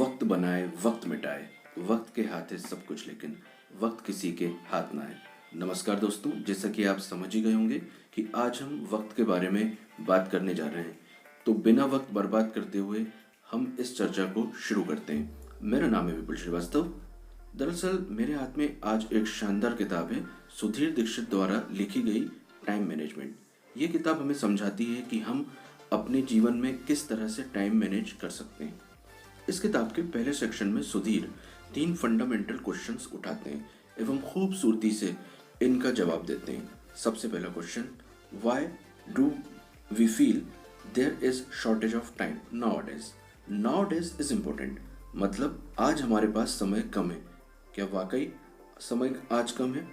वक्त बनाए वक्त मिटाए, वक्त के हाथ है सब कुछ लेकिन वक्त किसी के हाथ ना आए। नमस्कार दोस्तों, जैसा कि आप समझ ही गए होंगे कि आज हम वक्त के बारे में बात करने जा रहे हैं। तो बिना वक्त बर्बाद करते हुए हम इस चर्चा को शुरू करते हैं। मेरा नाम है विपुल श्रीवास्तव। दरअसल मेरे हाथ में आज एक शानदार किताब है, सुधीर दीक्षित द्वारा लिखी गई टाइम मैनेजमेंट। ये किताब हमें समझाती है कि हम अपने जीवन में किस तरह से टाइम मैनेज कर सकते हैं। इस किताब के पहले सेक्शन में सुधीर 3 फंडामेंटल क्वेश्चंस उठाते हैं एवं खूबसूरती से इनका जवाब देते हैं। सबसे पहला question, why do we feel there is shortage of time nowadays. Nowadays is important, मतलब आज हमारे पास समय कम है। क्या वाकई समय आज कम है?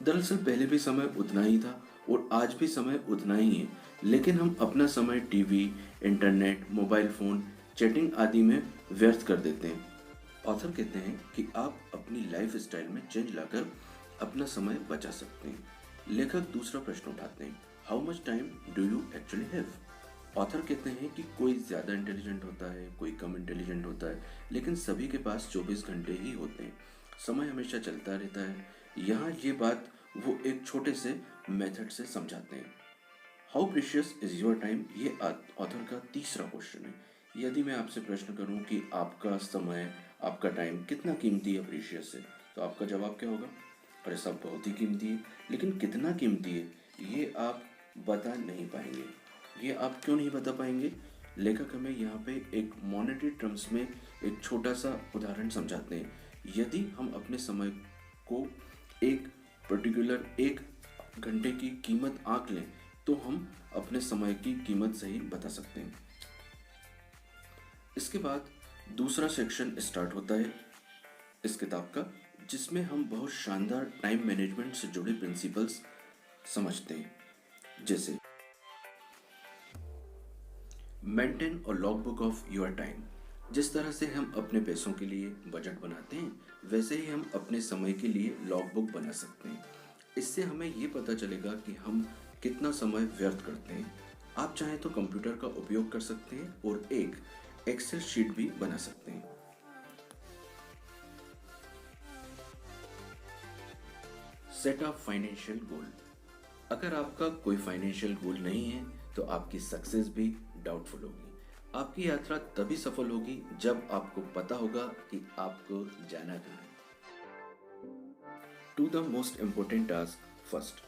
दरअसल पहले भी समय उतना ही था और आज भी समय उतना ही है, लेकिन हम अपना समय TV, internet, mobile phone, chatting आदि में व्यर्थ कर देते हैं। ऑथर कहते हैं कि आप अपनी लाइफ स्टाइल में चेंज लाकर अपना समय बचा सकते हैं। लेखक दूसरा प्रश्न उठाते हैं, how much time do you actually have. Author कहते हैं कि कोई ज़्यादा इंटेलिजेंट होता है, कोई कम इंटेलिजेंट होता है, लेकिन सभी के पास 24 घंटे ही होते हैं। समय हमेशा चलता रहता है। यहाँ ये बात वो एक छोटे से मेथड से समझाते हैं। How precious is your time, ये ऑथर का तीसरा क्वेश्चन है। यदि मैं आपसे प्रश्न करूं कि आपका समय, आपका टाइम कितना कीमती है, प्रीशियस है, तो आपका जवाब क्या होगा? अरे सब बहुत ही कीमती है। लेकिन कितना कीमती है ये आप बता नहीं पाएंगे। ये आप क्यों नहीं बता पाएंगे? लेखक हमें यहाँ पे एक मॉनेटरी टर्म्स में एक छोटा सा उदाहरण समझाते हैं। यदि हम अपने समय को एक पर्टिकुलर 1 घंटे की कीमत आंक लें तो हम अपने समय की कीमत सही बता सकते हैं। इसके बाद दूसरा सेक्शन स्टार्ट होता है इस किताब का, जिसमें हम बहुत शानदार टाइम मैनेजमेंट से जुड़े प्रिंसिपल्स समझते हैं। जैसे मेंटेन और log book of your time. जिस तरह से हम अपने पैसों के लिए बजट बनाते हैं, वैसे ही हम अपने समय के लिए लॉग बुक बना सकते हैं। इससे हमें ये पता चलेगा कि हम कितना समय व्यर्थ करते हैं। आप चाहें तो कंप्यूटर का उपयोग कर सकते हैं और एक एक्सेल शीट भी बना सकते हैं। Set up financial goal. अगर आपका कोई फाइनेंशियल गोल नहीं है तो आपकी सक्सेस भी डाउटफुल होगी। आपकी यात्रा तभी सफल होगी जब आपको पता होगा कि आपको जाना कहाँ है। To the most important task first.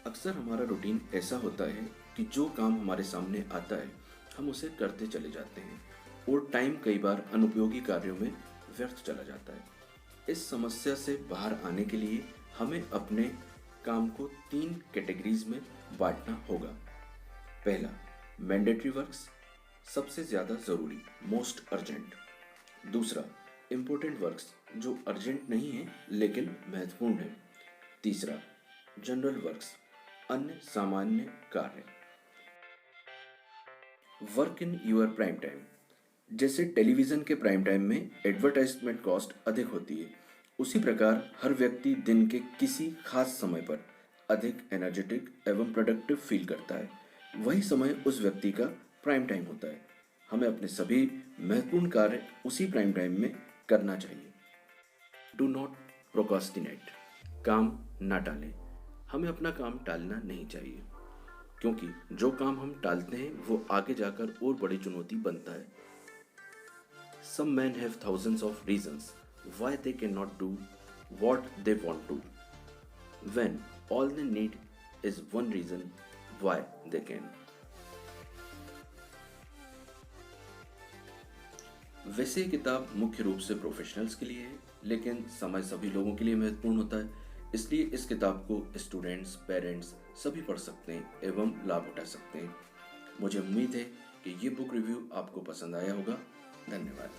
अक्सर हमारा रूटीन ऐसा होता है कि जो काम हमारे सामने आता है हम उसे करते चले जाते हैं और टाइम कई बार अनुपयोगी कार्यों में व्यर्थ चला जाता है। इस समस्या से बाहर आने के लिए हमें अपने काम को 3 कैटेगरीज में बांटना होगा। पहला, मैंडेटरी वर्क्स, सबसे ज़्यादा ज़रूरी, मोस्ट अर्जेंट। दूसरा, इम्पोर्टेंट वर्क्स, जो अर्जेंट नहीं है लेकिन महत्वपूर्ण है। तीसरा, जनरल वर्क्स, अन्य सामान्य कार्य। Work in your prime time. जैसे टेलीविज़न के प्राइम टाइम में एडवर्टाइजमेंट कॉस्ट अधिक होती है, उसी प्रकार हर व्यक्ति दिन के किसी खास समय पर अधिक एनर्जेटिक एवं प्रोडक्टिव फील करता है। वही समय उस व्यक्ति का प्राइम टाइम होता है। हमें अपने सभी महत्वपूर्ण कार्य उसी प्राइम टाइम में करना चाहिए। डू नॉट प्रोकास्टिनेट, काम ना टालें। हमें अपना काम टालना नहीं चाहिए, क्योंकि जो काम हम टालते हैं वो आगे जाकर और बड़ी चुनौती बनता है। Some men have thousands of reasons why they cannot do what they want to, when all they need is one reason why they can. वैसे ये किताब मुख्य रूप से प्रोफेशनल्स के लिए है, लेकिन समय सभी लोगों के लिए महत्वपूर्ण होता है। इसलिए इस किताब को स्टूडेंट्स, पेरेंट्स सभी पढ़ सकते हैं एवं लाभ उठा सकते हैं। मुझे उम्मीद है कि ये बुक रिव्यू आपको पसंद आया होगा। धन्यवाद।